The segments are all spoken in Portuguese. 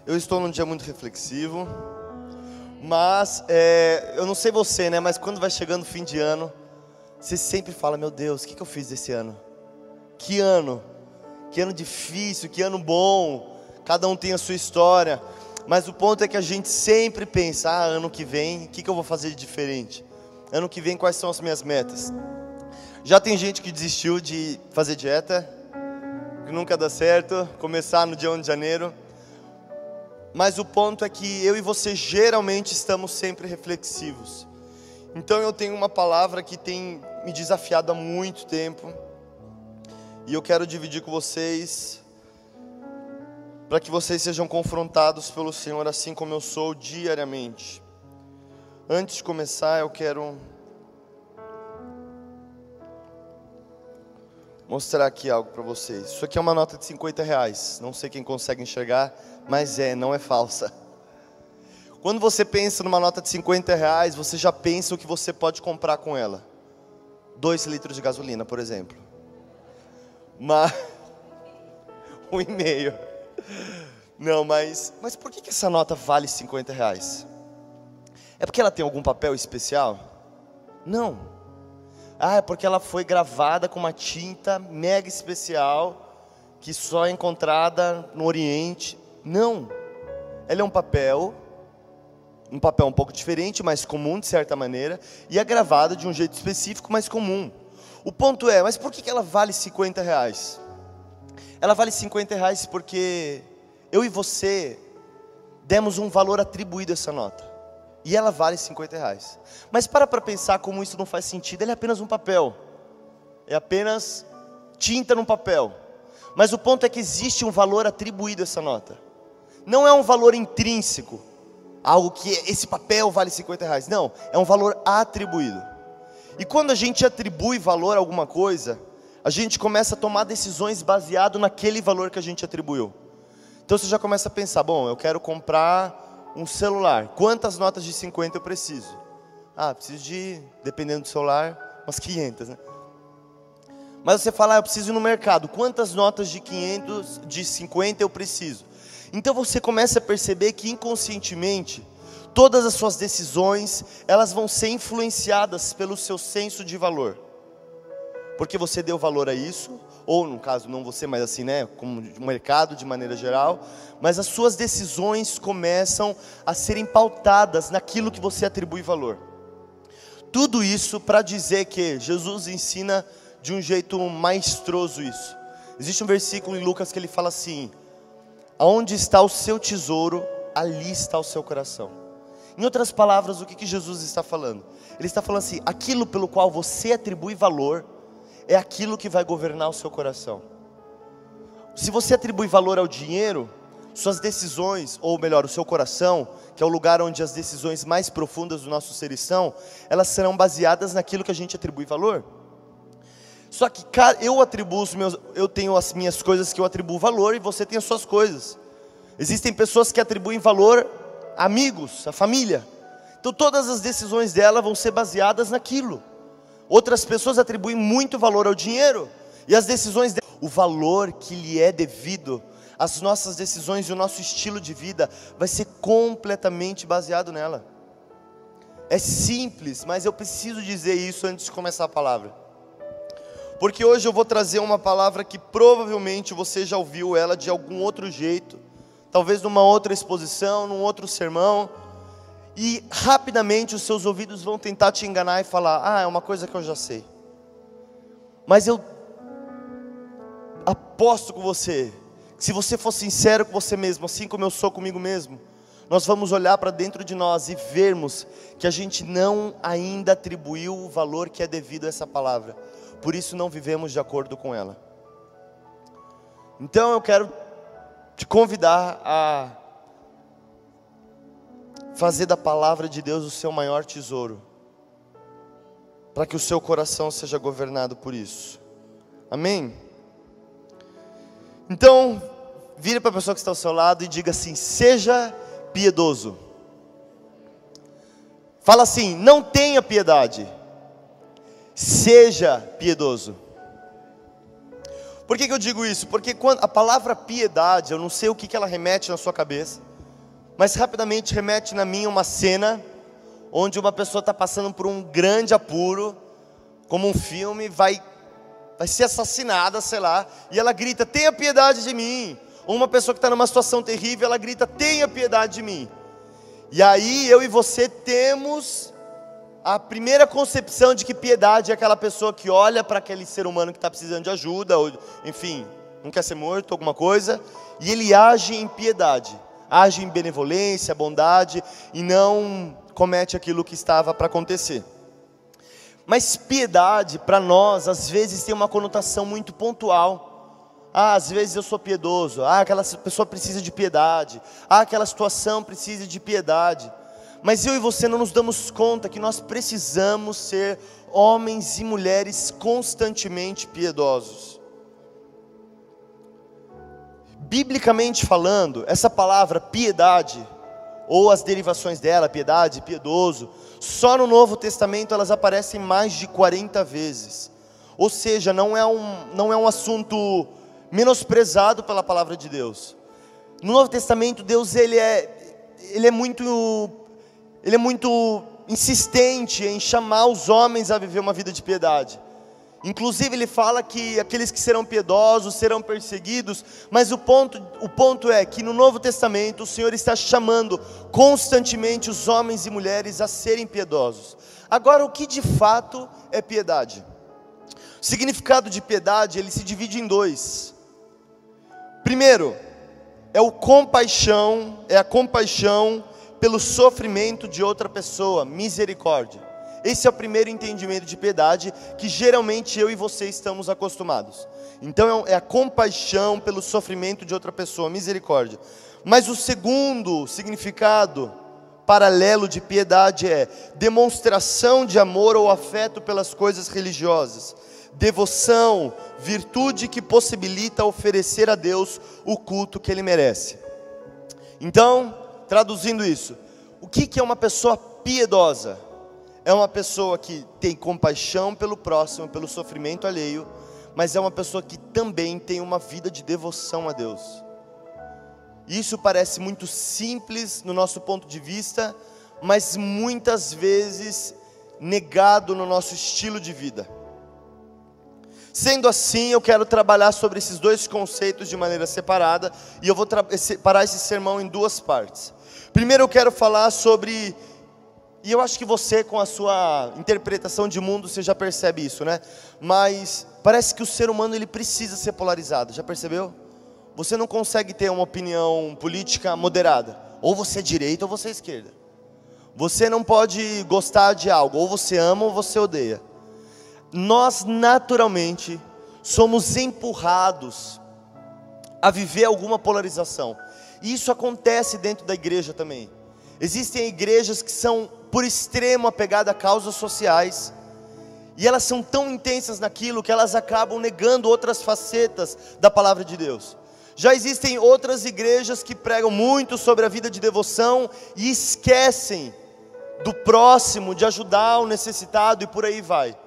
Eu estou num dia muito reflexivo, mas eu não sei você, né? Mas quando vai chegando o fim de ano, você sempre fala: meu Deus, o que eu fiz desse ano? Que ano difícil, que ano bom. Cada um tem a sua história, mas o ponto é que a gente sempre pensa: ano que vem, o que eu vou fazer de diferente? Ano que vem, quais são as minhas metas? Já tem gente que desistiu de fazer dieta, que nunca dá certo, começar no dia 1 de janeiro. Mas o ponto é que eu e você geralmente estamos sempre reflexivos. Então eu tenho uma palavra que tem me desafiado há muito tempo, e eu quero dividir com vocês, para que vocês sejam confrontados pelo Senhor, assim como eu sou diariamente. Antes de começar, eu quero mostrar aqui algo para vocês. Isso aqui é uma nota de R$50. Não sei quem consegue enxergar, mas não é falsa. Quando você pensa numa nota de R$50, você já pensa o que você pode comprar com ela. 2 litros de gasolina, por exemplo. Mas 1,5. Não, mas por que essa nota vale R$50? É porque ela tem algum papel especial? Não. É porque ela foi gravada com uma tinta mega especial, que só é encontrada no Oriente. Não. Ela é um papel um pouco diferente, mais comum de certa maneira, e é gravada de um jeito específico, mais comum. O ponto é, mas por que ela vale R$50? Ela vale R$50 porque eu e você demos um valor atribuído a essa nota. E ela vale R$50. Mas para pensar como isso não faz sentido. Ele é apenas um papel. É apenas tinta num papel. Mas o ponto é que existe um valor atribuído a essa nota. Não é um valor intrínseco, algo que esse papel vale R$50. Não, é um valor atribuído. E quando a gente atribui valor a alguma coisa, a gente começa a tomar decisões baseado naquele valor que a gente atribuiu. Então você já começa a pensar: bom, eu quero comprar um celular, quantas notas de 50 eu preciso? Preciso de, dependendo do celular, umas 500, né? Mas você fala: eu preciso ir no mercado, quantas notas de 500, de 50 eu preciso? Então você começa a perceber que inconscientemente, todas as suas decisões, elas vão ser influenciadas pelo seu senso de valor. Porque você deu valor a isso, ou no caso não você, mas assim, né, como o mercado de maneira geral, mas as suas decisões começam a serem pautadas naquilo que você atribui valor. Tudo isso para dizer que Jesus ensina de um jeito maestroso isso. Existe um versículo em Lucas que ele fala assim: aonde está o seu tesouro, ali está o seu coração. Em outras palavras, o que Jesus está falando? Ele está falando assim: aquilo pelo qual você atribui valor é aquilo que vai governar o seu coração. Se você atribui valor ao dinheiro, suas decisões, ou melhor, o seu coração, que é o lugar onde as decisões mais profundas do nosso ser estão, elas serão baseadas naquilo que a gente atribui valor. Só que eu tenho as minhas coisas que eu atribuo valor, e você tem as suas coisas. Existem pessoas que atribuem valor a amigos, a família. Então todas as decisões dela vão ser baseadas naquilo. Outras pessoas atribuem muito valor ao dinheiro, e as decisões dela, o valor que lhe é devido, as nossas decisões e o nosso estilo de vida vai ser completamente baseado nela. É simples, mas eu preciso dizer isso antes de começar a palavra. Porque hoje eu vou trazer uma palavra que provavelmente você já ouviu ela de algum outro jeito, talvez numa outra exposição, num outro sermão, e rapidamente os seus ouvidos vão tentar te enganar e falar: é uma coisa que eu já sei. Mas eu aposto com você, que se você for sincero com você mesmo, assim como eu sou comigo mesmo, nós vamos olhar para dentro de nós e vermos que a gente não ainda atribuiu o valor que é devido a essa palavra. Por isso não vivemos de acordo com ela. Então eu quero te convidar a fazer da palavra de Deus o seu maior tesouro, para que o seu coração seja governado por isso. Amém? Então, vire para a pessoa que está ao seu lado e diga assim: seja piedoso. Fala assim: não tenha piedade, seja piedoso. Por que eu digo isso? Porque quando a palavra piedade, eu não sei o que ela remete na sua cabeça, mas rapidamente remete na minha uma cena onde uma pessoa está passando por um grande apuro, como um filme, vai ser assassinada, sei lá, e ela grita: tenha piedade de mim. Ou uma pessoa que está numa situação terrível, ela grita: tenha piedade de mim. E aí eu e você temos a primeira concepção de que piedade é aquela pessoa que olha para aquele ser humano que está precisando de ajuda, ou enfim, não quer ser morto, alguma coisa, e ele age em piedade, age em benevolência, bondade, e não comete aquilo que estava para acontecer. Mas piedade, para nós, às vezes tem uma conotação muito pontual. Às vezes eu sou piedoso, aquela pessoa precisa de piedade, aquela situação precisa de piedade. Mas eu e você não nos damos conta que nós precisamos ser homens e mulheres constantemente piedosos. Biblicamente falando, essa palavra piedade, ou as derivações dela, piedade, piedoso, só no Novo Testamento elas aparecem mais de 40 vezes. Ou seja, não é um assunto menosprezado pela palavra de Deus. No Novo Testamento, Deus ele é muito insistente em chamar os homens a viver uma vida de piedade. Inclusive ele fala que aqueles que serão piedosos serão perseguidos, mas o ponto é que no Novo Testamento o Senhor está chamando constantemente os homens e mulheres a serem piedosos. Agora, o que de fato é piedade? O significado de piedade, ele se divide em dois. Primeiro, é a compaixão pelo sofrimento de outra pessoa, misericórdia. Esse é o primeiro entendimento de piedade que geralmente eu e você estamos acostumados. Então é a compaixão pelo sofrimento de outra pessoa, misericórdia. Mas o segundo significado paralelo de piedade é demonstração de amor ou afeto pelas coisas religiosas, devoção, virtude que possibilita oferecer a Deus o culto que Ele merece. Então, traduzindo isso, o que é uma pessoa piedosa? É uma pessoa que tem compaixão pelo próximo, pelo sofrimento alheio, mas é uma pessoa que também tem uma vida de devoção a Deus. Isso parece muito simples no nosso ponto de vista, mas muitas vezes negado no nosso estilo de vida. Sendo assim, eu quero trabalhar sobre esses dois conceitos de maneira separada, e eu vou separar esse sermão em duas partes. Primeiro eu quero falar sobre, e eu acho que você com a sua interpretação de mundo, você já percebe isso, né? Mas parece que o ser humano ele precisa ser polarizado, já percebeu? Você não consegue ter uma opinião política moderada, ou você é direita ou você é esquerda. Você não pode gostar de algo, ou você ama ou você odeia. Nós naturalmente somos empurrados a viver alguma polarização. E isso acontece dentro da igreja também. Existem igrejas que são por extremo apegadas a causas sociais, e elas são tão intensas naquilo que elas acabam negando outras facetas da palavra de Deus. Já existem outras igrejas que pregam muito sobre a vida de devoção e esquecem do próximo, de ajudar o necessitado e por aí vai.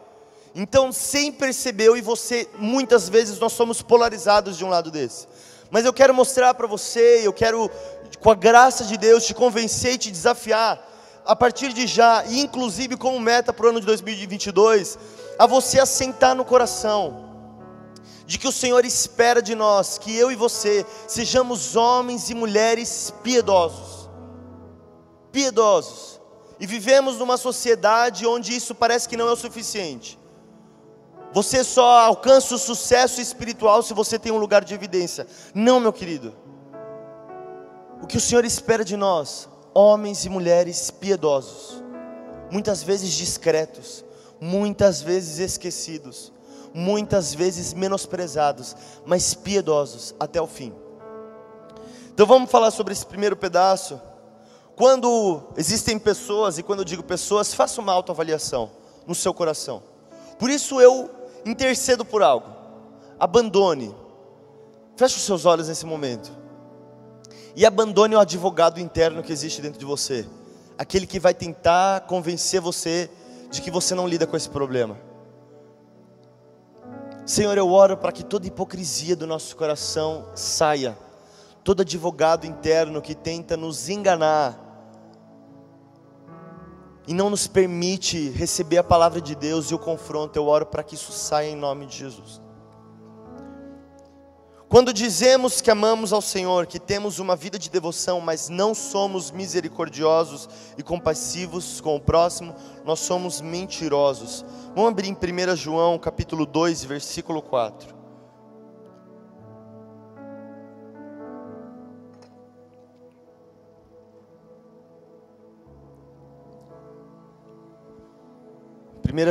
Então, sem perceber, eu e você, muitas vezes nós somos polarizados de um lado desse. Mas eu quero mostrar para você, eu quero, com a graça de Deus, te convencer e te desafiar, a partir de já, e inclusive como meta para o ano de 2022, a você assentar no coração, de que o Senhor espera de nós, que eu e você, sejamos homens e mulheres piedosos. Piedosos. E vivemos numa sociedade onde isso parece que não é o suficiente. Você só alcança o sucesso espiritual se você tem um lugar de evidência. Não, meu querido. O que o Senhor espera de nós, homens e mulheres piedosos, muitas vezes discretos, muitas vezes esquecidos, muitas vezes menosprezados, mas piedosos até o fim. Então vamos falar sobre esse primeiro pedaço. Quando existem pessoas, e quando eu digo pessoas, faça uma autoavaliação no seu coração. Por isso eu intercedo por algo. Abandone. Feche os seus olhos nesse momento. E abandone o advogado interno que existe dentro de você. aquele que vai tentar convencer você de que você não lida com esse problema. Senhor, eu oro para que toda hipocrisia do nosso coração saia, todo advogado interno que tenta nos enganar e não nos permite receber a palavra de Deus e o confronto, eu oro para que isso saia em nome de Jesus. Quando dizemos que amamos ao Senhor, que temos uma vida de devoção, mas não somos misericordiosos e compassivos com o próximo, nós somos mentirosos. Vamos abrir em 1 João capítulo 2, versículo 4.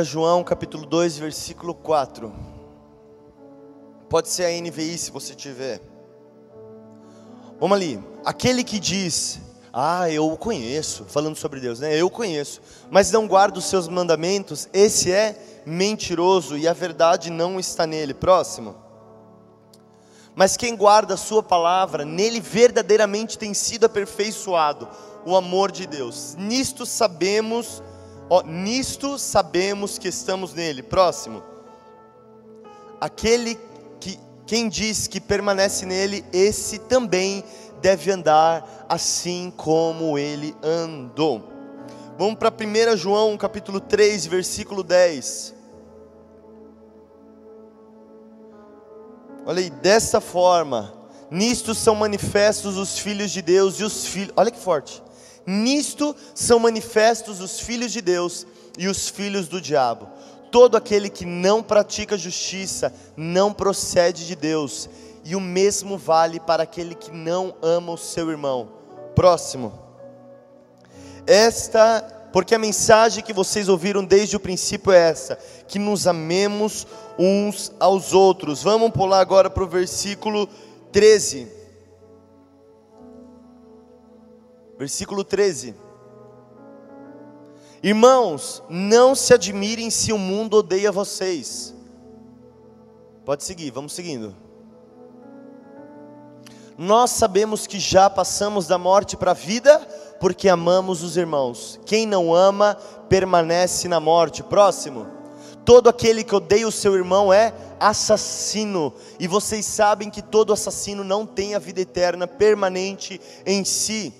João capítulo 2, versículo 4. Pode ser a NVI se você tiver. Vamos ali. Aquele que diz: eu o conheço, falando sobre Deus, né? Eu conheço, mas não guarda os seus mandamentos, esse é mentiroso e a verdade não está nele. Próximo. Mas quem guarda a sua palavra, nele verdadeiramente tem sido aperfeiçoado o amor de Deus. Nisto sabemos que estamos nele. Próximo. Quem diz que permanece nele, esse também deve andar assim como ele andou. Vamos para 1 João capítulo 3, versículo 10. Olha aí, dessa forma, nisto são manifestos os filhos de Deus e os filhos... Olha que forte. Nisto são manifestos os filhos de Deus e os filhos do diabo. Todo aquele que não pratica justiça não procede de Deus, e o mesmo vale para aquele que não ama o seu irmão. Próximo. Porque a mensagem que vocês ouviram desde o princípio é essa, que nos amemos uns aos outros. Vamos pular agora para o versículo 13. Versículo 13. Irmãos, não se admirem se o mundo odeia vocês. Pode seguir, vamos seguindo. Nós sabemos que já passamos da morte para a vida, porque amamos os irmãos. Quem não ama, permanece na morte. Próximo. Todo aquele que odeia o seu irmão é assassino. E vocês sabem que todo assassino não tem a vida eterna permanente em si.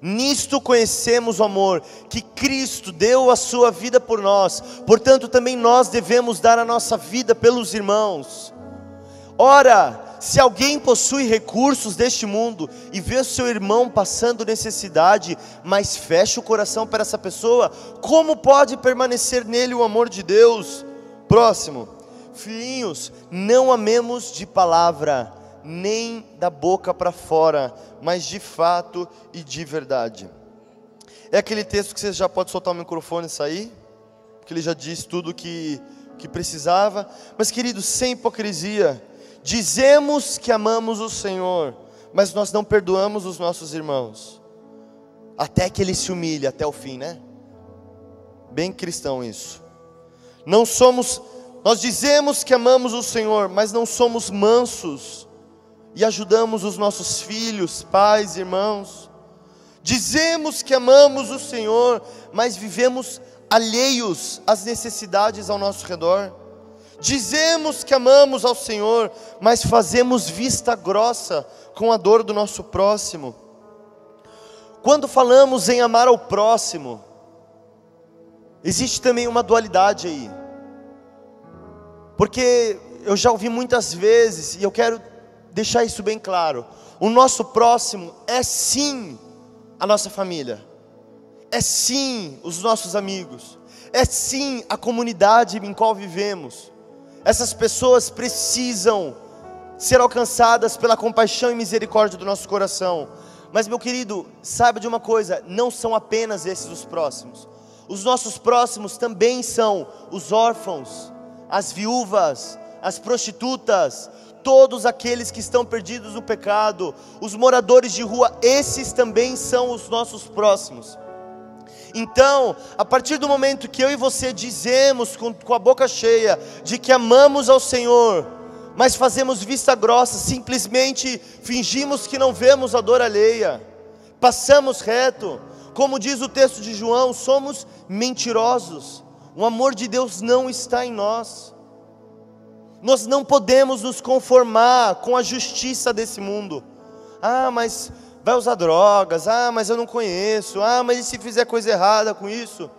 Nisto conhecemos o amor, que Cristo deu a sua vida por nós, portanto também nós devemos dar a nossa vida pelos irmãos. Ora, se alguém possui recursos deste mundo, e vê o seu irmão passando necessidade, mas fecha o coração para essa pessoa, como pode permanecer nele o amor de Deus? Próximo. Filhinhos, não amemos de palavra, nem da boca para fora, mas de fato e de verdade. É aquele texto que você já pode soltar o microfone e sair, porque ele já diz tudo que precisava. Mas queridos, sem hipocrisia, dizemos que amamos o Senhor, mas nós não perdoamos os nossos irmãos, até que ele se humilhe até o fim, né? Bem cristão isso. Nós dizemos que amamos o Senhor, mas não somos mansos e ajudamos os nossos filhos, pais, irmãos. Dizemos que amamos o Senhor, mas vivemos alheios às necessidades ao nosso redor. Dizemos que amamos ao Senhor, mas fazemos vista grossa com a dor do nosso próximo. Quando falamos em amar ao próximo, existe também uma dualidade aí, porque eu já ouvi muitas vezes, e eu quero deixar isso bem claro: o nosso próximo é sim a nossa família, é sim os nossos amigos, é sim a comunidade em qual vivemos. Essas pessoas precisam ser alcançadas pela compaixão e misericórdia do nosso coração. Mas meu querido, saiba de uma coisa: não são apenas esses os próximos. Os nossos próximos também são os órfãos, as viúvas, as prostitutas, todos aqueles que estão perdidos no pecado, os moradores de rua. Esses também são os nossos próximos. Então, a partir do momento que eu e você dizemos com a boca cheia de que amamos ao Senhor, mas fazemos vista grossa, simplesmente fingimos que não vemos a dor alheia, passamos reto, Como diz o texto de João, somos mentirosos. O amor de Deus não está em nós. Nós não podemos nos conformar com a justiça desse mundo. Ah, mas vai usar drogas. Ah, mas eu não conheço. Ah, mas e se fizer coisa errada com isso?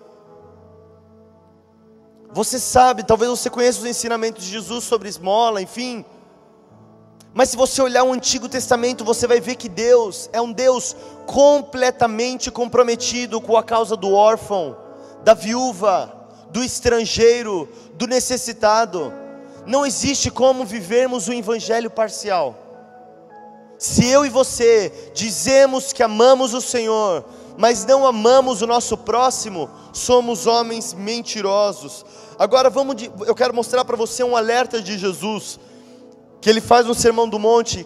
Você sabe, talvez você conheça os ensinamentos de Jesus sobre esmola, enfim. Mas se você olhar o Antigo Testamento, você vai ver que Deus é um Deus completamente comprometido com a causa do órfão, da viúva, do estrangeiro, do necessitado. Não existe como vivermos o evangelho parcial. Se eu e você dizemos que amamos o Senhor, mas não amamos o nosso próximo, somos homens mentirosos. Agora eu quero mostrar para você um alerta de Jesus, que ele faz no Sermão do Monte,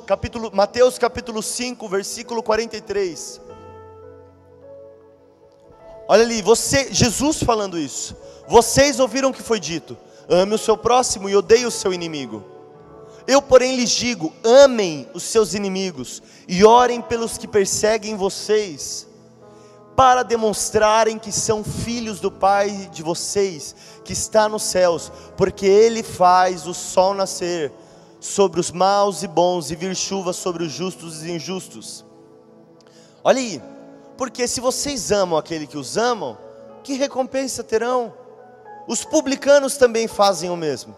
Mateus capítulo 5, versículo 43. Olha ali, Jesus falando isso. Vocês ouviram o que foi dito: ame o seu próximo e odeie o seu inimigo. Eu, porém, lhes digo: amem os seus inimigos e orem pelos que perseguem vocês, para demonstrarem que são filhos do Pai de vocês, que está nos céus, porque Ele faz o sol nascer sobre os maus e bons, e vir chuva sobre os justos e injustos. Olha aí, porque se vocês amam aquele que os amam, que recompensa terão? Os publicanos também fazem o mesmo.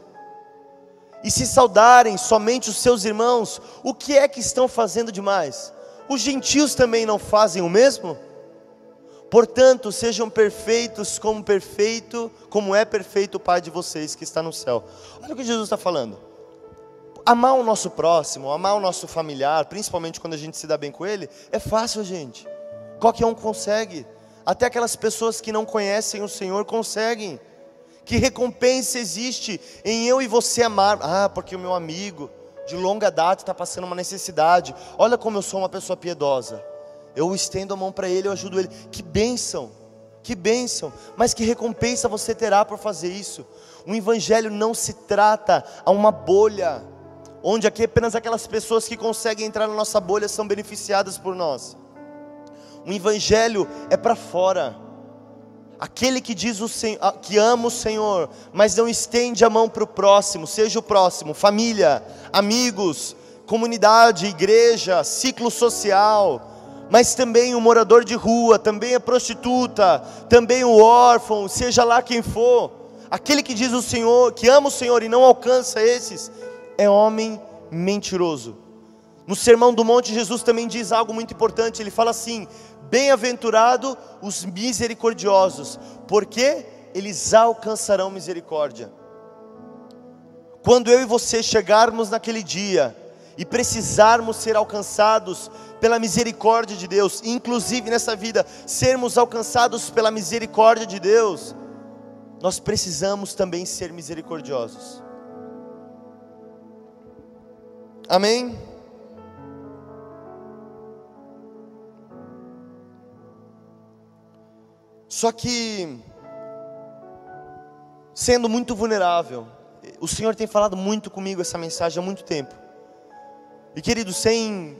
E se saudarem somente os seus irmãos, o que é que estão fazendo demais? Os gentios também não fazem o mesmo? Portanto, sejam perfeitos como é perfeito o Pai de vocês que está no céu. Olha o que Jesus está falando. Amar o nosso próximo, amar o nosso familiar, principalmente quando a gente se dá bem com ele, é fácil, gente. Qualquer um consegue. Até aquelas pessoas que não conhecem o Senhor conseguem. Que recompensa existe em eu e você amar? Ah, porque o meu amigo de longa data está passando uma necessidade. Olha como eu sou uma pessoa piedosa. Eu estendo a mão para ele, eu ajudo ele. Que bênção, que bênção. Mas que recompensa você terá por fazer isso? O evangelho não se trata a uma bolha, onde aqui apenas aquelas pessoas que conseguem entrar na nossa bolha são beneficiadas por nós. O evangelho é para fora. Aquele que diz que ama o Senhor, mas não estende a mão para o próximo, seja o próximo, família, amigos, comunidade, igreja, ciclo social, mas também o morador de rua, também a prostituta, também o órfão, seja lá quem for. Aquele que diz o Senhor, que ama o Senhor e não alcança esses, é homem mentiroso. No Sermão do Monte, Jesus também diz algo muito importante. Ele fala assim: bem-aventurado os misericordiosos, porque eles alcançarão misericórdia. Quando eu e você chegarmos naquele dia e precisarmos ser alcançados pela misericórdia de Deus, inclusive nessa vida, sermos alcançados pela misericórdia de Deus, nós precisamos também ser misericordiosos. Amém? Só que, sendo muito vulnerável, o Senhor tem falado muito comigo essa mensagem há muito tempo. E querido, sem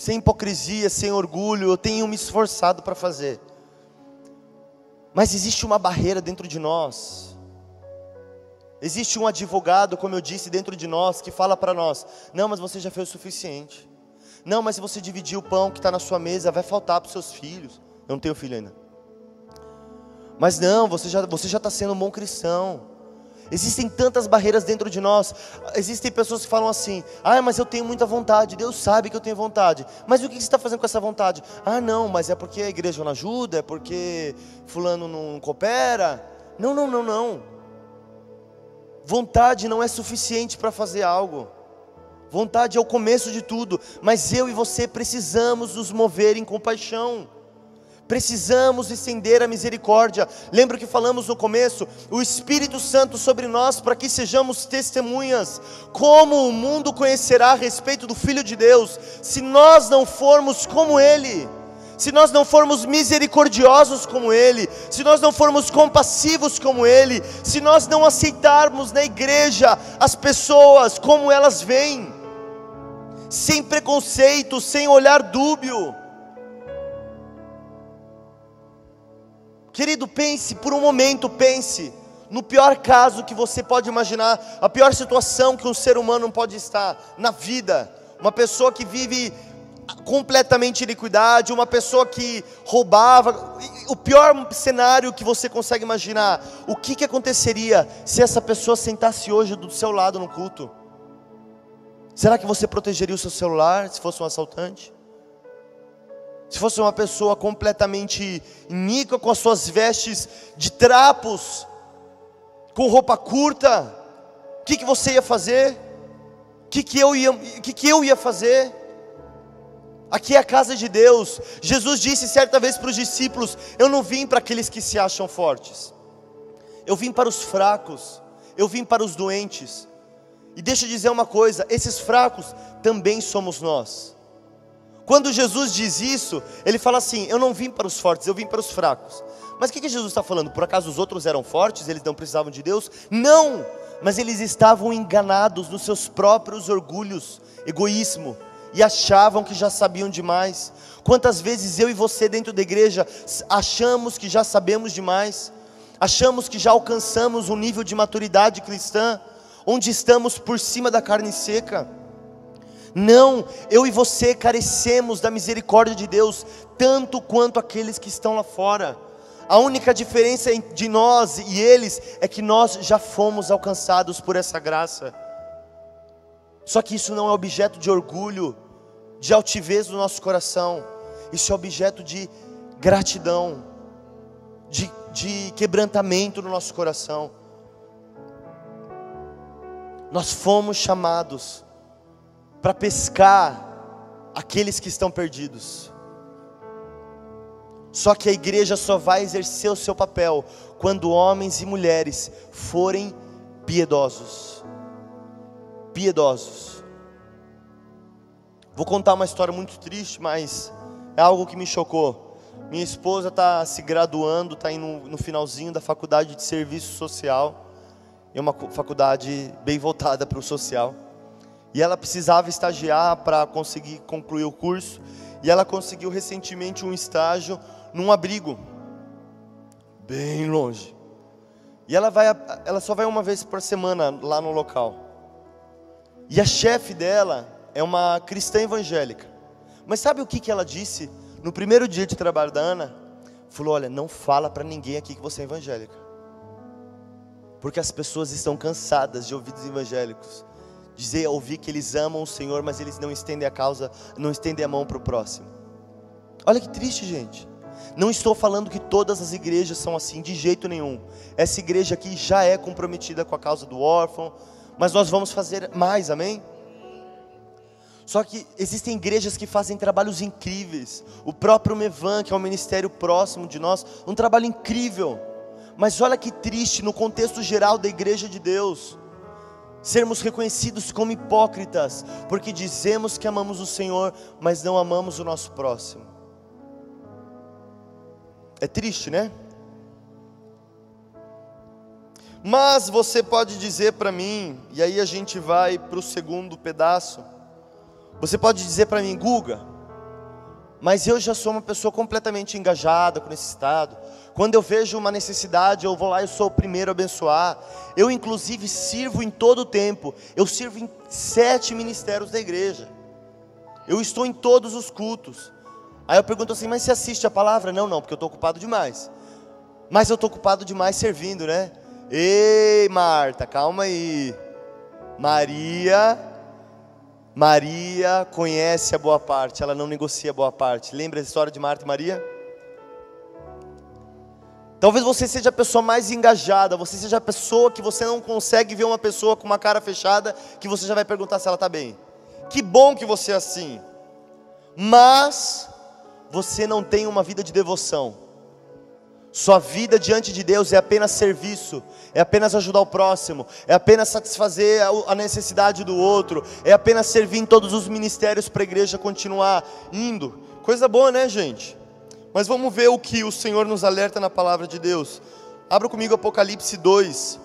hipocrisia, sem orgulho, eu tenho me esforçado para fazer. Mas existe uma barreira dentro de nós. Existe um advogado, como eu disse, dentro de nós, que fala para nós: não, mas você já fez o suficiente. Não, mas se você dividir o pão que está na sua mesa, vai faltar para os seus filhos. Eu não tenho filho ainda. Mas não, você já está sendo um bom cristão. Existem tantas barreiras dentro de nós. Existem pessoas que falam assim: ah, mas eu tenho muita vontade. Deus sabe que eu tenho vontade. Mas o que você está fazendo com essa vontade? Ah, não, mas é porque a igreja não ajuda, é porque fulano não coopera. Não. Vontade não é suficiente para fazer algo. Vontade é o começo de tudo. Mas eu e você precisamos nos mover em compaixão. Precisamos estender a misericórdia. Lembra que falamos no começo? O Espírito Santo sobre nós, para que sejamos testemunhas. Como o mundo conhecerá a respeito do Filho de Deus, se nós não formos como Ele? Se nós não formos misericordiosos como Ele, se nós não formos compassivos como Ele, se nós não aceitarmos na igreja as pessoas como elas vêm, sem preconceito, sem olhar dúbio. Querido, pense por um momento, pense no pior caso que você pode imaginar, a pior situação que um ser humano pode estar na vida. Uma pessoa que vive completamente iniquidade, uma pessoa que roubava, o pior cenário que você consegue imaginar. O que aconteceria se essa pessoa sentasse hoje do seu lado no culto? Será que você protegeria o seu celular se fosse um assaltante? Se fosse uma pessoa completamente iníqua, com as suas vestes de trapos, com roupa curta, o que você ia fazer? O que eu ia fazer? Aqui é a casa de Deus. Jesus disse certa vez para os discípulos: eu não vim para aqueles que se acham fortes, eu vim para os fracos, eu vim para os doentes. E deixa eu dizer uma coisa, esses fracos também somos nós. Quando Jesus diz isso, Ele fala assim: eu não vim para os fortes, eu vim para os fracos. Mas o que Jesus está falando? Por acaso os outros eram fortes, eles não precisavam de Deus? Não, mas eles estavam enganados nos seus próprios orgulhos, egoísmo, e achavam que já sabiam demais. Quantas vezes eu e você dentro da igreja achamos que já sabemos demais, achamos que já alcançamos um nível de maturidade cristã, onde estamos por cima da carne seca. Não, eu e você carecemos da misericórdia de Deus, tanto quanto aqueles que estão lá fora. A única diferença de nós e eles é que nós já fomos alcançados por essa graça. Só que isso não é objeto de orgulho, de altivez do nosso coração. Isso é objeto de gratidão, de quebrantamento no nosso coração. Nós fomos chamados para pescar aqueles que estão perdidos. Só que a igreja só vai exercer o seu papel quando homens e mulheres forem piedosos. Piedosos. Vou contar uma história muito triste, mas é algo que me chocou. Minha esposa está se graduando, está indo no finalzinho da faculdade de serviço social. É uma faculdade bem voltada para o social. E ela precisava estagiar para conseguir concluir o curso. E ela conseguiu recentemente um estágio num abrigo, bem longe. E ela só vai uma vez por semana lá no local. E a chefe dela é uma cristã evangélica. Mas sabe o que ela disse no primeiro dia de trabalho da Ana? Falou: olha, não fala para ninguém aqui que você é evangélica, porque as pessoas estão cansadas de ouvir dos evangélicos ouvir que eles amam o Senhor, mas eles não estendem a mão para o próximo. Olha que triste, gente. Não estou falando que todas as igrejas são assim, de jeito nenhum. Essa igreja aqui já é comprometida com a causa do órfão, mas nós vamos fazer mais, amém? Só que existem igrejas que fazem trabalhos incríveis. O próprio Mevan, que é um ministério próximo de nós, um trabalho incrível. Mas olha que triste, no contexto geral da igreja de Deus, sermos reconhecidos como hipócritas, porque dizemos que amamos o Senhor, mas não amamos o nosso próximo. É triste, né? Mas você pode dizer para mim, e aí a gente vai para o segundo pedaço. Você pode dizer para mim: Guga, mas eu já sou uma pessoa completamente engajada com esse estado. Quando eu vejo uma necessidade, eu vou lá e sou o primeiro a abençoar. Eu inclusive sirvo em todo o tempo. Eu sirvo em 7 ministérios da igreja. Eu estou em todos os cultos. Aí eu pergunto assim: mas você assiste a palavra? Não, porque eu estou ocupado demais. Mas eu estou ocupado demais servindo, né? Ei, Marta, calma aí. Maria conhece a boa parte, ela não negocia a boa parte. Lembra a história de Marta e Maria? Talvez você seja a pessoa mais engajada, você seja a pessoa que você não consegue ver uma pessoa com uma cara fechada, que você já vai perguntar se ela está bem. Que bom que você é assim. Mas você não tem uma vida de devoção. Sua vida diante de Deus é apenas serviço, é apenas ajudar o próximo, é apenas satisfazer a necessidade do outro, é apenas servir em todos os ministérios para a igreja continuar indo. Coisa boa, né, gente? Mas vamos ver o que o Senhor nos alerta na palavra de Deus. Abra comigo Apocalipse 2.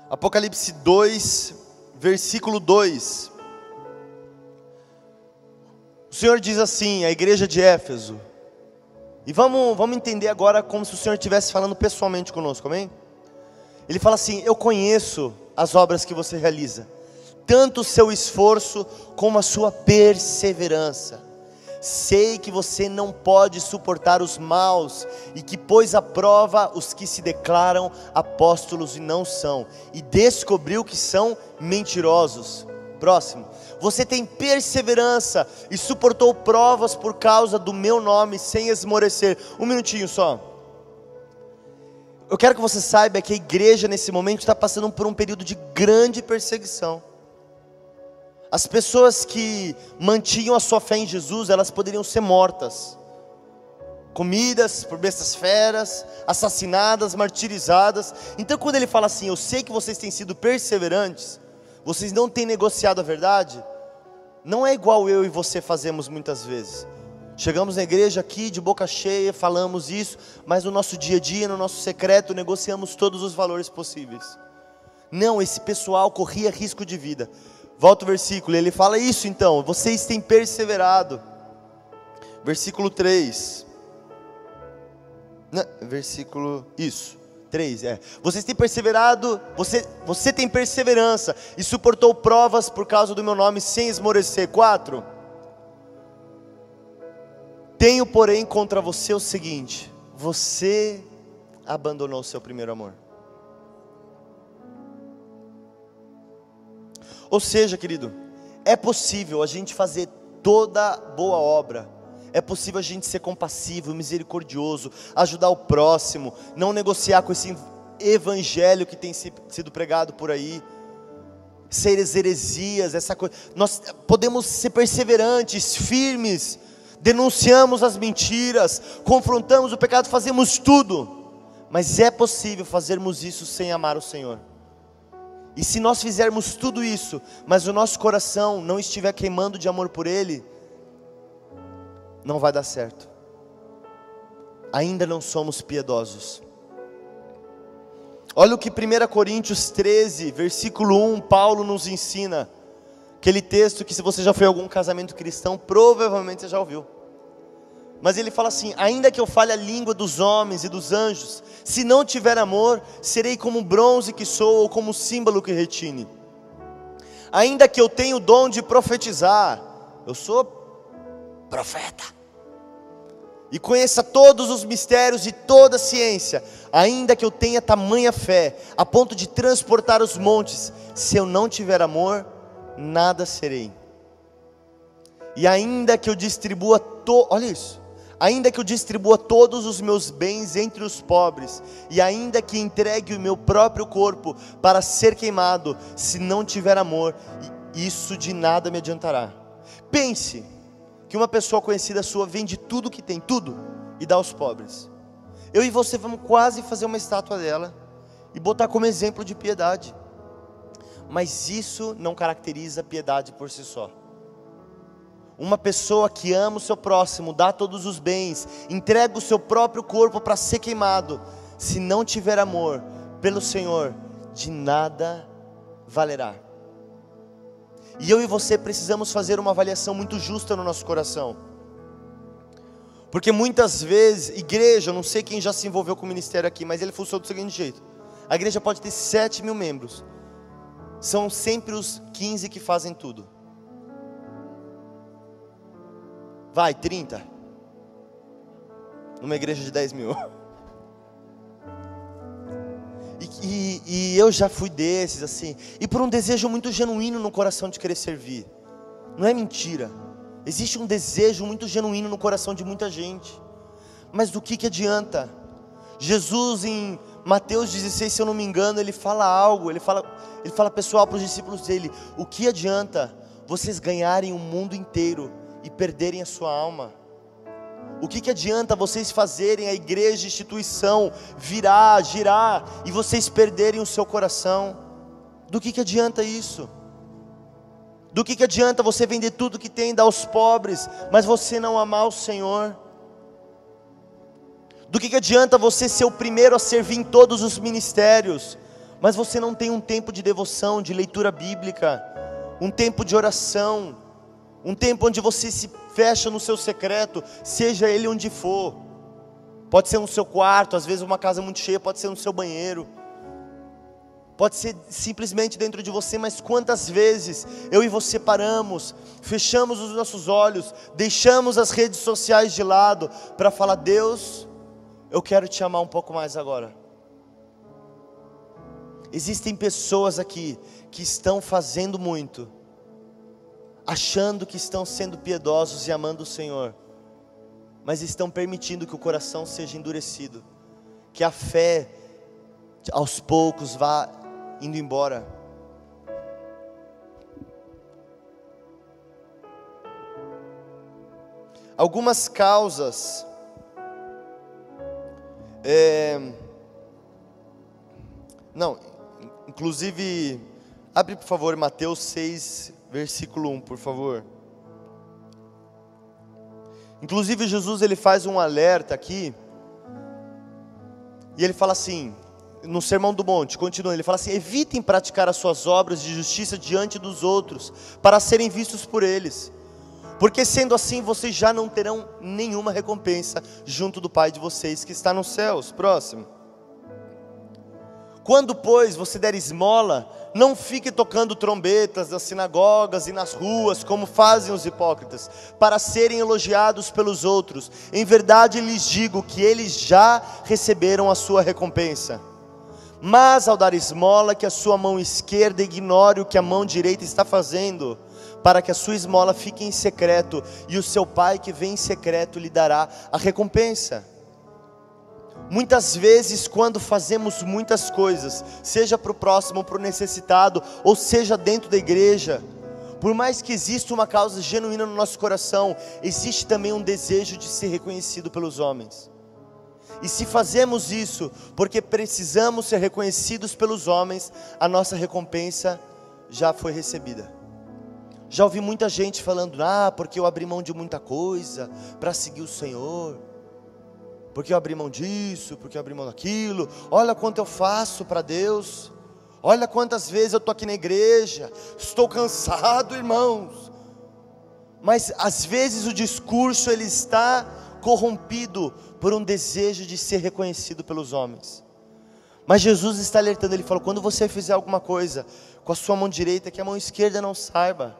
Apocalipse 2, versículo 2. Senhor diz assim, a igreja de Éfeso, e vamos entender agora como se o Senhor estivesse falando pessoalmente conosco, amém? Ele fala assim: eu conheço as obras que você realiza, tanto o seu esforço como a sua perseverança. Sei que você não pode suportar os maus, e que pôs à prova os que se declaram apóstolos e não são, e descobriu que são mentirosos. Próximo. Você tem perseverança e suportou provas por causa do meu nome sem esmorecer. Um minutinho só. Eu quero que você saiba que a igreja nesse momento está passando por um período de grande perseguição. As pessoas que mantinham a sua fé em Jesus, elas poderiam ser mortas, comidas por bestas feras, assassinadas, martirizadas. Então quando ele fala assim: eu sei que vocês têm sido perseverantes, vocês não têm negociado a verdade, não é igual eu e você fazemos muitas vezes. Chegamos na igreja aqui de boca cheia, falamos isso, mas no nosso dia a dia, no nosso secreto, negociamos todos os valores possíveis. Não, esse pessoal corria risco de vida. Volta o versículo, ele fala isso então: vocês têm perseverado. Versículo 3. Não, versículo, isso, 3, vocês têm perseverado, você tem perseverança e suportou provas por causa do meu nome sem esmorecer. 4. Tenho porém contra você o seguinte: você abandonou o seu primeiro amor. Ou seja, querido, é possível a gente fazer toda boa obra, é possível a gente ser compassivo, misericordioso, ajudar o próximo, não negociar com esse evangelho que tem sido pregado por aí, ser heresias, essa coisa. Nós podemos ser perseverantes, firmes, denunciamos as mentiras, confrontamos o pecado, fazemos tudo, mas é possível fazermos isso sem amar o Senhor. E se nós fizermos tudo isso, mas o nosso coração não estiver queimando de amor por Ele, não vai dar certo. Ainda não somos piedosos. Olha o que 1 Coríntios 13, versículo 1, Paulo nos ensina. Aquele texto que, se você já foi a algum casamento cristão, provavelmente você já ouviu. Mas ele fala assim: ainda que eu fale a língua dos homens e dos anjos, se não tiver amor, serei como bronze que soa, ou como símbolo que retine. Ainda que eu tenha o dom de profetizar, eu sou profeta, e conheça todos os mistérios e toda a ciência, ainda que eu tenha tamanha fé, a ponto de transportar os montes, se eu não tiver amor, nada serei. E ainda que eu distribua olha isso, ainda que eu distribua todos os meus bens entre os pobres, e ainda que entregue o meu próprio corpo para ser queimado, se não tiver amor, isso de nada me adiantará. Pense que uma pessoa conhecida sua vende tudo que tem, tudo, e dá aos pobres. Eu e você vamos quase fazer uma estátua dela e botar como exemplo de piedade, mas isso não caracteriza piedade por si só. Uma pessoa que ama o seu próximo, dá todos os bens, entrega o seu próprio corpo para ser queimado, se não tiver amor pelo Senhor, de nada valerá. E eu e você precisamos fazer uma avaliação muito justa no nosso coração, porque muitas vezes, igreja, eu não sei quem já se envolveu com o ministério aqui, mas ele funciona do seguinte jeito: a igreja pode ter 7.000 membros, são sempre os 15 que fazem tudo. Vai, 30 numa igreja de 10.000. E eu já fui desses assim, e por um desejo muito genuíno no coração de querer servir. Não é mentira, existe um desejo muito genuíno no coração de muita gente. Mas do que adianta? Jesus em Mateus 16, se eu não me engano, ele fala algo, ele fala pessoal, para os discípulos dele: o que adianta vocês ganharem o mundo inteiro e perderem a sua alma? O que adianta vocês fazerem a igreja, instituição, girar, e vocês perderem o seu coração? Do que adianta isso? Do que adianta você vender tudo que tem e dar aos pobres, mas você não amar o Senhor? Do que adianta você ser o primeiro a servir em todos os ministérios, mas você não tem um tempo de devoção, de leitura bíblica, um tempo de oração, um tempo onde você fecha no seu secreto, seja ele onde for. Pode ser no seu quarto, às vezes uma casa muito cheia, pode ser no seu banheiro, pode ser simplesmente dentro de você, mas quantas vezes eu e você paramos, fechamos os nossos olhos, deixamos as redes sociais de lado, para falar: Deus, eu quero te amar um pouco mais agora. Existem pessoas aqui que estão fazendo muito, achando que estão sendo piedosos e amando o Senhor, mas estão permitindo que o coração seja endurecido, que a fé aos poucos vá indo embora. Algumas causas inclusive, abre por favor Mateus 6, versículo 1, por favor. Inclusive Jesus, ele faz um alerta aqui, e ele fala assim, no Sermão do Monte, continua, ele fala assim: evitem praticar as suas obras de justiça diante dos outros, para serem vistos por eles, porque sendo assim, vocês já não terão nenhuma recompensa junto do Pai de vocês que está nos céus. Próximo. Quando, pois, você der esmola, não fique tocando trombetas nas sinagogas e nas ruas, como fazem os hipócritas, para serem elogiados pelos outros. Em verdade lhes digo que eles já receberam a sua recompensa. Mas ao dar esmola, que a sua mão esquerda ignore o que a mão direita está fazendo, para que a sua esmola fique em secreto, e o seu Pai que vem em secreto lhe dará a recompensa. Muitas vezes, quando fazemos muitas coisas, seja para o próximo, para o necessitado, ou seja dentro da igreja, por mais que exista uma causa genuína no nosso coração, existe também um desejo de ser reconhecido pelos homens. E se fazemos isso porque precisamos ser reconhecidos pelos homens, a nossa recompensa já foi recebida. Já ouvi muita gente falando: porque eu abri mão de muita coisa para seguir o Senhor, porque eu abri mão disso, porque eu abri mão daquilo, olha quanto eu faço para Deus, olha quantas vezes eu estou aqui na igreja, estou cansado, irmãos. Mas às vezes o discurso ele está corrompido por um desejo de ser reconhecido pelos homens. Mas Jesus está alertando, ele falou: quando você fizer alguma coisa com a sua mão direita, que a mão esquerda não saiba.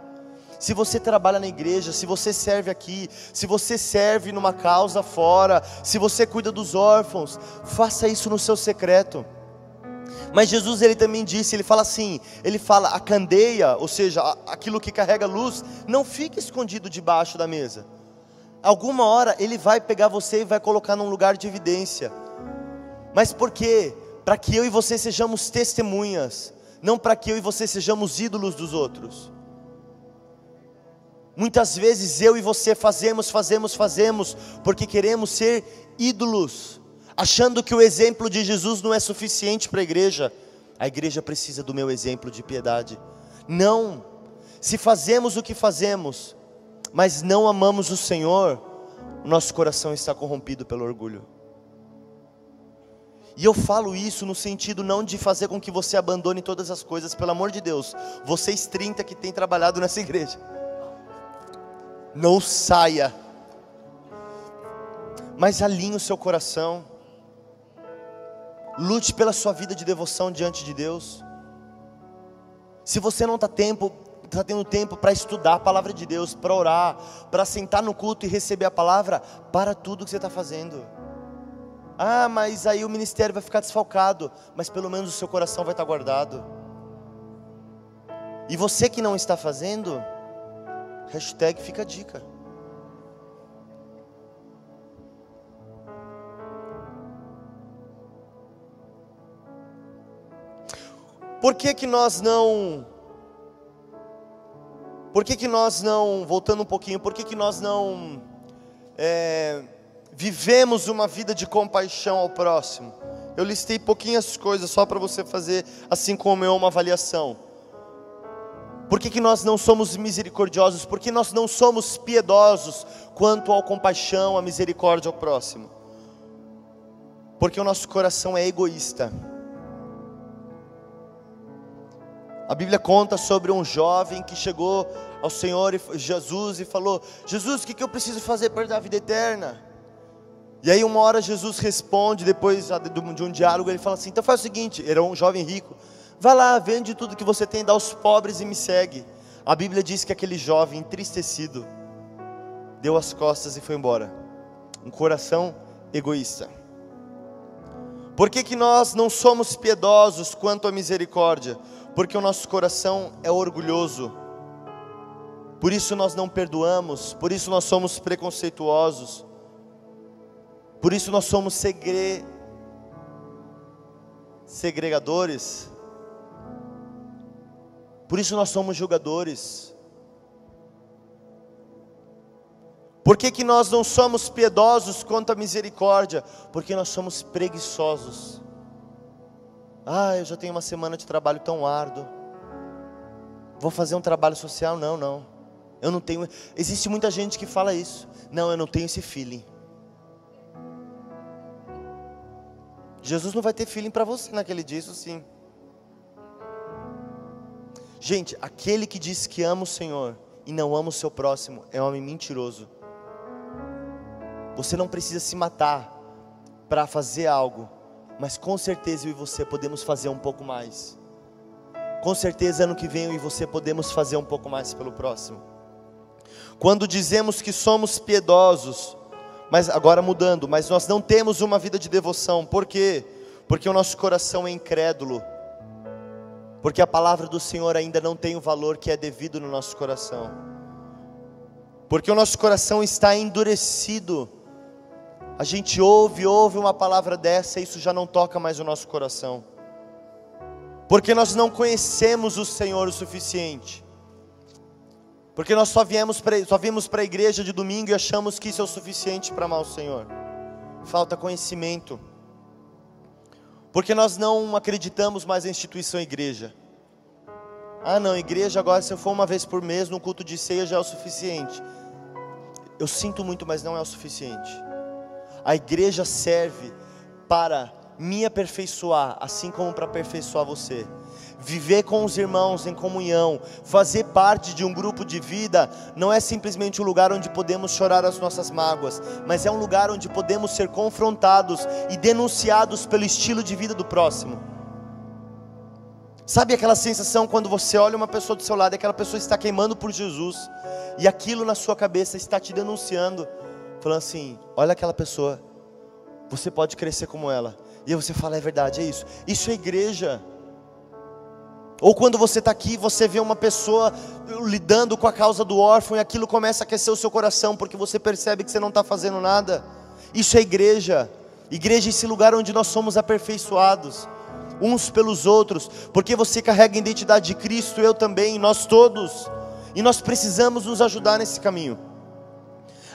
Se você trabalha na igreja, se você serve aqui, se você serve numa causa fora, se você cuida dos órfãos, faça isso no seu secreto. Mas Jesus, ele também disse, ele fala assim, ele fala: a candeia, ou seja, aquilo que carrega luz, não fica escondido debaixo da mesa. Alguma hora ele vai pegar você e vai colocar num lugar de evidência. Mas por quê? Para que eu e você sejamos testemunhas, não para que eu e você sejamos ídolos dos outros. Muitas vezes eu e você fazemos porque queremos ser ídolos, achando que o exemplo de Jesus não é suficiente para a igreja. A igreja precisa do meu exemplo de piedade. Não, se fazemos o que fazemos, mas não amamos o Senhor, o nosso coração está corrompido pelo orgulho. E eu falo isso no sentido não de fazer com que você abandone todas as coisas, pelo amor de Deus, vocês 30 que têm trabalhado nessa igreja, não saia, mas alinhe o seu coração, lute pela sua vida de devoção diante de Deus. Se você não está tendo tempo para estudar a palavra de Deus, para orar, para sentar no culto e receber a palavra, para tudo que você está fazendo. Mas aí o ministério vai ficar desfalcado, mas pelo menos o seu coração vai estar guardado. E você que não está fazendo, hashtag fica a dica. Por que nós não, voltando um pouquinho, por que nós não vivemos uma vida de compaixão ao próximo? Eu listei pouquinhas coisas só para você fazer, assim como eu, uma avaliação. Por que nós não somos misericordiosos? Por que nós não somos piedosos quanto à compaixão, à misericórdia ao próximo? Porque o nosso coração é egoísta. A Bíblia conta sobre um jovem que chegou ao Senhor Jesus e falou: Jesus, o que eu preciso fazer para dar a vida eterna? E aí uma hora Jesus responde, depois de um diálogo, ele fala assim: então faz o seguinte, era um jovem rico, vai lá, vende tudo que você tem, dá aos pobres e me segue. A Bíblia diz que aquele jovem entristecido deu as costas e foi embora. Um coração egoísta. Por que nós não somos piedosos quanto à misericórdia? Porque o nosso coração é orgulhoso. Por isso nós não perdoamos, por isso nós somos preconceituosos. Por isso nós somos segregadores. Por isso nós somos julgadores. Por que nós não somos piedosos quanto à misericórdia? Porque nós somos preguiçosos. Eu já tenho uma semana de trabalho tão árduo. Vou fazer um trabalho social? Não. Eu não tenho. Existe muita gente que fala isso. Não, eu não tenho esse feeling. Jesus não vai ter feeling para você naquele dia, isso sim. Gente, aquele que diz que ama o Senhor e não ama o seu próximo é um homem mentiroso. Você não precisa se matar para fazer algo, mas com certeza eu e você podemos fazer um pouco mais. Com certeza ano que vem eu e você podemos fazer um pouco mais pelo próximo. Quando dizemos que somos piedosos, mas agora mudando, mas nós não temos uma vida de devoção. Por quê? Porque o nosso coração é incrédulo. Porque a palavra do Senhor ainda não tem o valor que é devido no nosso coração. Porque o nosso coração está endurecido. A gente ouve uma palavra dessa e isso já não toca mais o nosso coração. Porque nós não conhecemos o Senhor o suficiente. Porque nós só viemos para a igreja de domingo e achamos que isso é o suficiente para amar o Senhor. Falta conhecimento. Porque nós não acreditamos mais na instituição igreja. Não, igreja agora se eu for uma vez por mês no culto de ceia já é o suficiente. Eu sinto muito, mas não é o suficiente. A igreja serve para me aperfeiçoar, assim como para aperfeiçoar você. Viver com os irmãos em comunhão, fazer parte de um grupo de vida, não é simplesmente um lugar onde podemos chorar as nossas mágoas, mas é um lugar onde podemos ser confrontados e denunciados pelo estilo de vida do próximo. Sabe aquela sensação quando você olha uma pessoa do seu lado e aquela pessoa está queimando por Jesus, e aquilo na sua cabeça está te denunciando, falando assim: olha aquela pessoa, você pode crescer como ela. E aí você fala: é verdade, é isso. Isso é igreja. Ou quando você está aqui, você vê uma pessoa lidando com a causa do órfão e aquilo começa a aquecer o seu coração, porque você percebe que você não está fazendo nada. Isso é igreja. Igreja é esse lugar onde nós somos aperfeiçoados uns pelos outros, porque você carrega a identidade de Cristo, eu também, nós todos, e nós precisamos nos ajudar nesse caminho.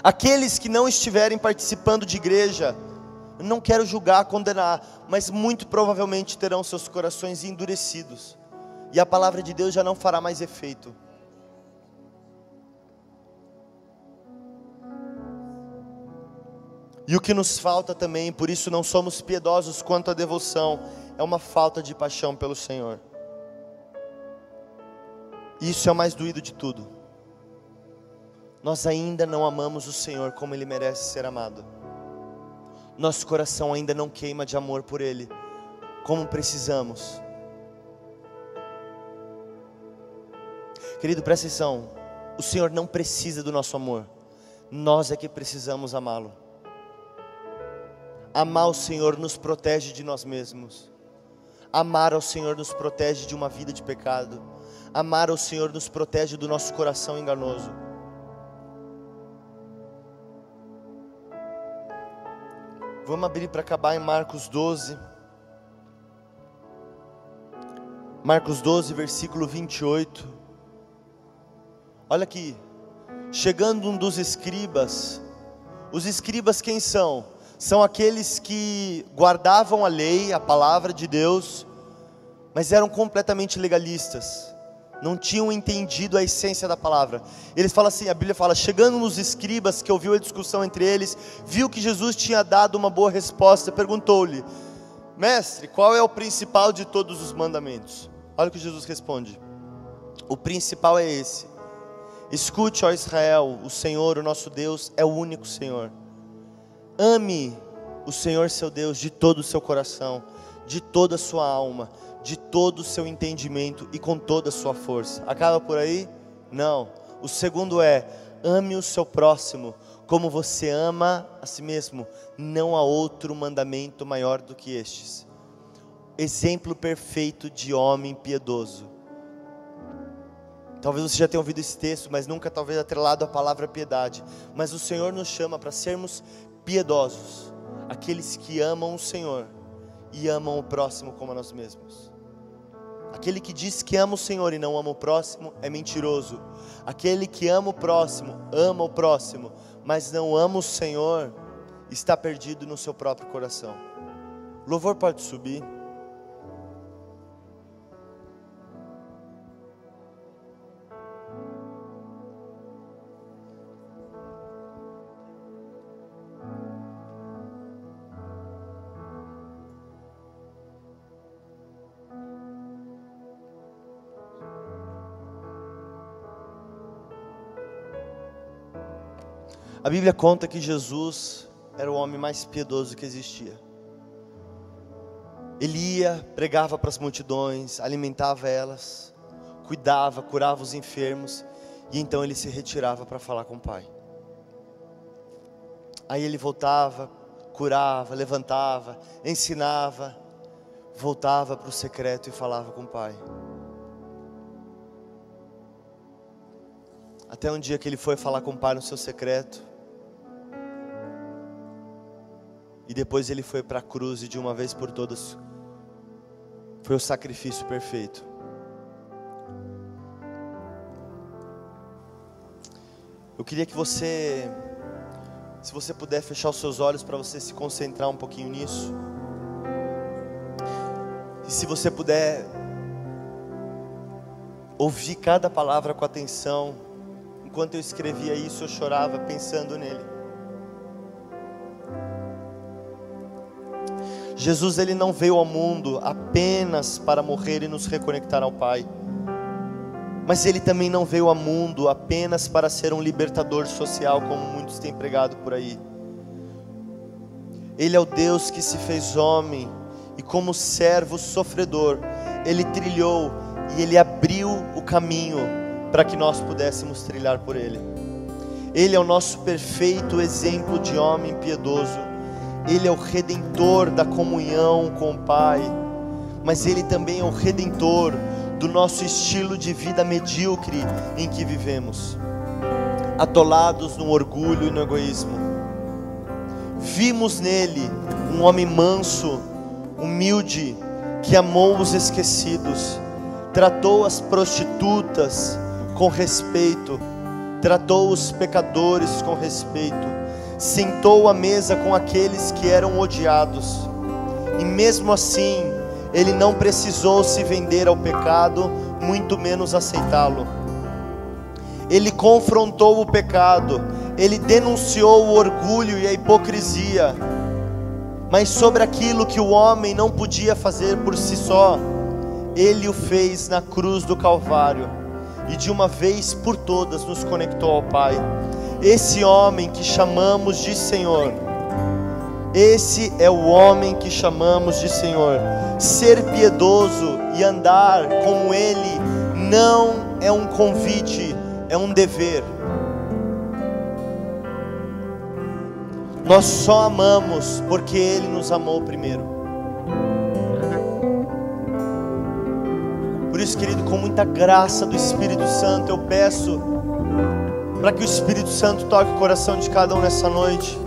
Aqueles que não estiverem participando de igreja, não quero julgar, condenar, mas muito provavelmente terão seus corações endurecidos, e a palavra de Deus já não fará mais efeito. E o que nos falta também, por isso não somos piedosos quanto à devoção, é uma falta de paixão pelo Senhor. Isso é o mais doído de tudo. Nós ainda não amamos o Senhor como Ele merece ser amado. Nosso coração ainda não queima de amor por Ele, como precisamos. Querido, presta atenção. O Senhor não precisa do nosso amor. Nós é que precisamos amá-lo. Amar o Senhor nos protege de nós mesmos. Amar ao Senhor nos protege de uma vida de pecado. Amar ao Senhor nos protege do nosso coração enganoso. Vamos abrir para acabar em Marcos 12. Marcos 12, versículo 28. Olha aqui. Chegando um dos escribas. Os escribas quem são? São aqueles que guardavam a lei, a palavra de Deus, mas eram completamente legalistas. Não tinham entendido a essência da palavra. Eles falam assim, a Bíblia fala: chegando nos escribas, que ouviu a discussão entre eles, viu que Jesus tinha dado uma boa resposta, perguntou-lhe: mestre, qual é o principal de todos os mandamentos? Olha o que Jesus responde: O principal é esse: escute, ó Israel, o Senhor, o nosso Deus, é o único Senhor. Ame o Senhor seu Deus de todo o seu coração, de toda a sua alma, de todo o seu entendimento e com toda a sua força. Acaba por aí? Não. O segundo é: ame o seu próximo como você ama a si mesmo. Não há outro mandamento maior do que estes. Exemplo perfeito de homem piedoso. Talvez você já tenha ouvido esse texto, mas nunca talvez atrelado à palavra piedade. Mas o Senhor nos chama para sermos piedosos, aqueles que amam o Senhor e amam o próximo como a nós mesmos. Aquele que diz que ama o Senhor e não ama o próximo é mentiroso. Aquele que ama o próximo, mas não ama o Senhor, está perdido no seu próprio coração. O louvor pode subir. A Bíblia conta que Jesus era o homem mais piedoso que existia. Ele ia, pregava para as multidões, alimentava elas, cuidava, curava os enfermos, e então ele se retirava para falar com o Pai. Aí ele voltava, curava, levantava, ensinava, voltava para o secreto e falava com o Pai. Até um dia que ele foi falar com o Pai no seu secreto, e depois ele foi para a cruz e de uma vez por todas foi o sacrifício perfeito. Eu queria que você, se você puder fechar os seus olhos para você se concentrar um pouquinho nisso. E se você puder ouvir cada palavra com atenção. Enquanto eu escrevia isso, eu chorava pensando nele. Jesus, ele não veio ao mundo apenas para morrer e nos reconectar ao Pai, mas ele também não veio ao mundo apenas para ser um libertador social, como muitos têm pregado por aí. Ele é o Deus que se fez homem, e como servo sofredor, ele trilhou e ele abriu o caminho para que nós pudéssemos trilhar por ele. Ele é o nosso perfeito exemplo de homem piedoso. Ele é o redentor da comunhão com o Pai, mas ele também é o redentor do nosso estilo de vida medíocre em que vivemos, atolados no orgulho e no egoísmo. Vimos nele um homem manso, humilde, que amou os esquecidos, tratou as prostitutas com respeito, tratou os pecadores com respeito, sentou à mesa com aqueles que eram odiados, e mesmo assim, ele não precisou se vender ao pecado, muito menos aceitá-lo. Ele confrontou o pecado, ele denunciou o orgulho e a hipocrisia, mas sobre aquilo que o homem não podia fazer por si só, ele o fez na cruz do Calvário, e de uma vez por todas nos conectou ao Pai. Esse homem que chamamos de Senhor, esse é o homem que chamamos de Senhor. Ser piedoso e andar como Ele não é um convite, é um dever. Nós só amamos porque Ele nos amou primeiro. Por isso, querido, com muita graça do Espírito Santo, eu peço para que o Espírito Santo toque o coração de cada um nessa noite.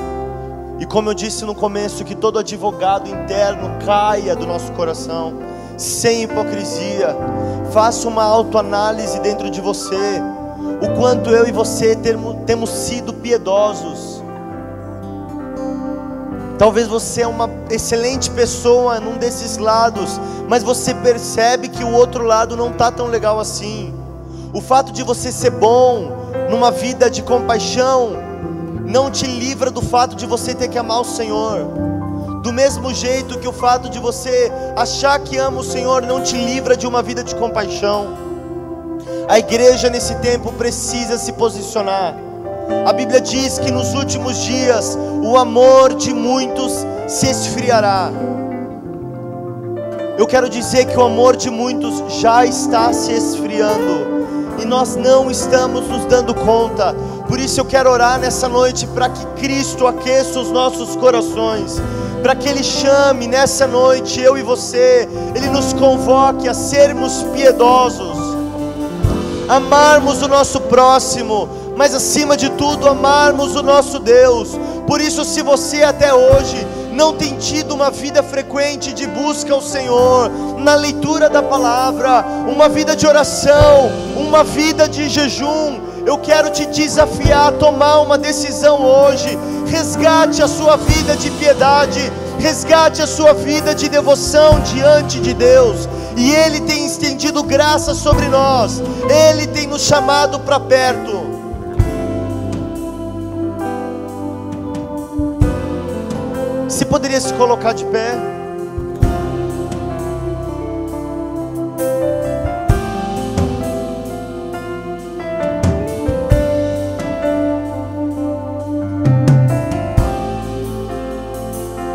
E como eu disse no começo, que todo advogado interno caia do nosso coração, sem hipocrisia. Faça uma autoanálise dentro de você, o quanto eu e você temos sido piedosos. Talvez você é uma excelente pessoa num desses lados, mas você percebe que o outro lado não está tão legal assim. O fato de você ser bom numa vida de compaixão não te livra do fato de você ter que amar o Senhor. Do mesmo jeito que o fato de você achar que ama o Senhor não te livra de uma vida de compaixão. A igreja nesse tempo precisa se posicionar. A Bíblia diz que nos últimos dias o amor de muitos se esfriará. Eu quero dizer que o amor de muitos já está se esfriando e nós não estamos nos dando conta. Por isso eu quero orar nessa noite para que Cristo aqueça os nossos corações, para que Ele chame nessa noite eu e você, Ele nos convoque a sermos piedosos, amarmos o nosso próximo, mas acima de tudo amarmos o nosso Deus. Por isso, se você até hoje não tem tido uma vida frequente de busca ao Senhor, na leitura da palavra, uma vida de oração, uma vida de jejum, eu quero te desafiar a tomar uma decisão hoje. Resgate a sua vida de piedade, resgate a sua vida de devoção diante de Deus. E Ele tem estendido graça sobre nós, Ele tem nos chamado para perto. Você poderia se colocar de pé?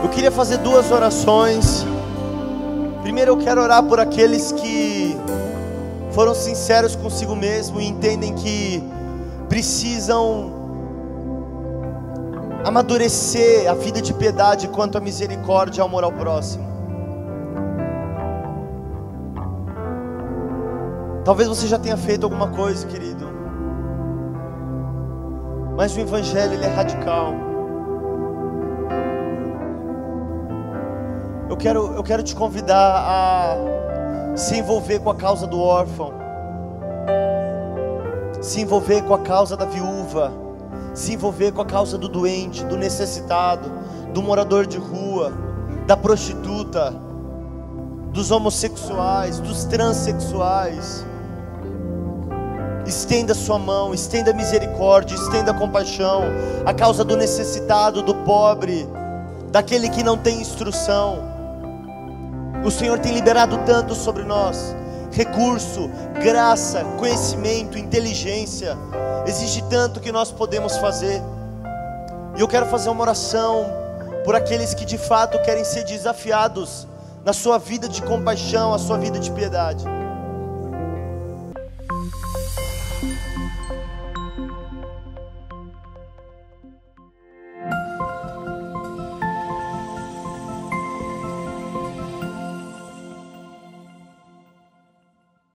Eu queria fazer duas orações. Primeiro eu quero orar por aqueles que foram sinceros consigo mesmo e entendem que precisam amadurecer a vida de piedade quanto à misericórdia e ao amor ao próximo. Talvez você já tenha feito alguma coisa, querido, mas o Evangelho ele é radical. Eu quero te convidar a se envolver com a causa do órfão, se envolver com a causa da viúva, se envolver com a causa do doente, do necessitado, do morador de rua, da prostituta, dos homossexuais, dos transexuais. Estenda sua mão, estenda misericórdia, estenda compaixão, a causa do necessitado, do pobre, daquele que não tem instrução. O Senhor tem liberado tanto sobre nós, recurso, graça, conhecimento, inteligência. Existe tanto que nós podemos fazer. E eu quero fazer uma oração por aqueles que de fato querem ser desafiados na sua vida de compaixão, a sua vida de piedade.